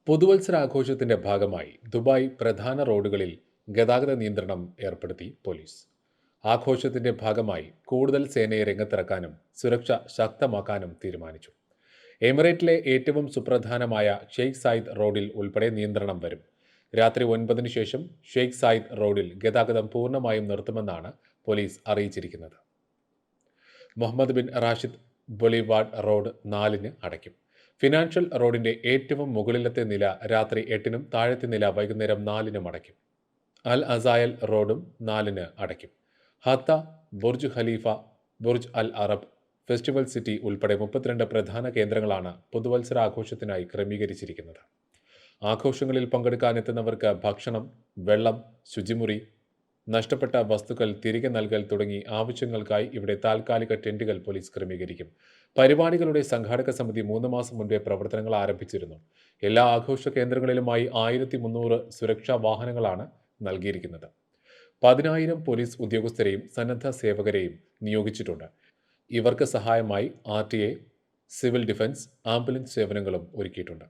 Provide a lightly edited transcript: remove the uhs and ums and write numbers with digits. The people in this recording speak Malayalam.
പുതുവത്സരാഘോഷത്തിന്റെ ഭാഗമായി ദുബായ് പ്രധാന റോഡുകളിൽ ഗതാഗത നിയന്ത്രണം ഏർപ്പെടുത്തി പോലീസ്. ആഘോഷത്തിന്റെ ഭാഗമായി കൂടുതൽ സേനയെ രംഗത്തിറക്കാനും സുരക്ഷ ശക്തമാക്കാനും തീരുമാനിച്ചു. എമിറേറ്റിലെ ഏറ്റവും സുപ്രധാനമായ ഷെയ്ഖ് സായിദ് റോഡിൽ ഉൾപ്പെടെ നിയന്ത്രണം വരും. രാത്രി 9-ന് ശേഷം ഷെയ്ഖ് സായിദ് റോഡിൽ ഗതാഗതം പൂർണ്ണമായും നിർത്തുമെന്നാണ് പോലീസ് അറിയിച്ചിരിക്കുന്നത്. Mohammed bin Rashid boulevard road 4-ന് അടയ്ക്കും. ഫിനാൻഷ്യൽ റോഡിന്റെ ഏറ്റവും മുകളിലത്തെ നില രാത്രി 8-നും താഴത്തെ നില വൈകുന്നേരം 4-നും അടയ്ക്കും. അൽ അസായൽ റോഡും 4-ന് അടയ്ക്കും. ഹത്ത, Burj Khalifa, Burj Al Arab, festival city ഉൾപ്പെടെ 32 പ്രധാന കേന്ദ്രങ്ങളാണ് പുതുവത്സരാഘോഷത്തിനായി ക്രമീകരിച്ചിരിക്കുന്നത്. ആഘോഷങ്ങളിൽ പങ്കെടുക്കാനെത്തുന്നവർക്ക് ഭക്ഷണം, വെള്ളം, ശുചിമുറി, നഷ്ടപ്പെട്ട വസ്തുക്കൾ തിരികെ നൽകൽ തുടങ്ങി ആവശ്യങ്ങൾക്കായി ഇവിടെ താൽക്കാലിക ടെന്റുകൾ പോലീസ് ക്രമീകരിക്കും. പരിപാടികളുടെ സംഘാടക സമിതി 3 മാസം മുൻപേ പ്രവർത്തനങ്ങൾ ആരംഭിച്ചിരുന്നു. എല്ലാ ആഘോഷ കേന്ദ്രങ്ങളിലുമായി 1300 സുരക്ഷാ വാഹനങ്ങളാണ് നൽകിയിരിക്കുന്നത്. 10,000 പോലീസ് ഉദ്യോഗസ്ഥരെയും സന്നദ്ധ സേവകരെയും നിയോഗിച്ചിട്ടുണ്ട്. ഇവർക്ക് സഹായമായി RTA, സിവിൽ ഡിഫൻസ്, ആംബുലൻസ് സേവനങ്ങളും ഒരുക്കിയിട്ടുണ്ട്.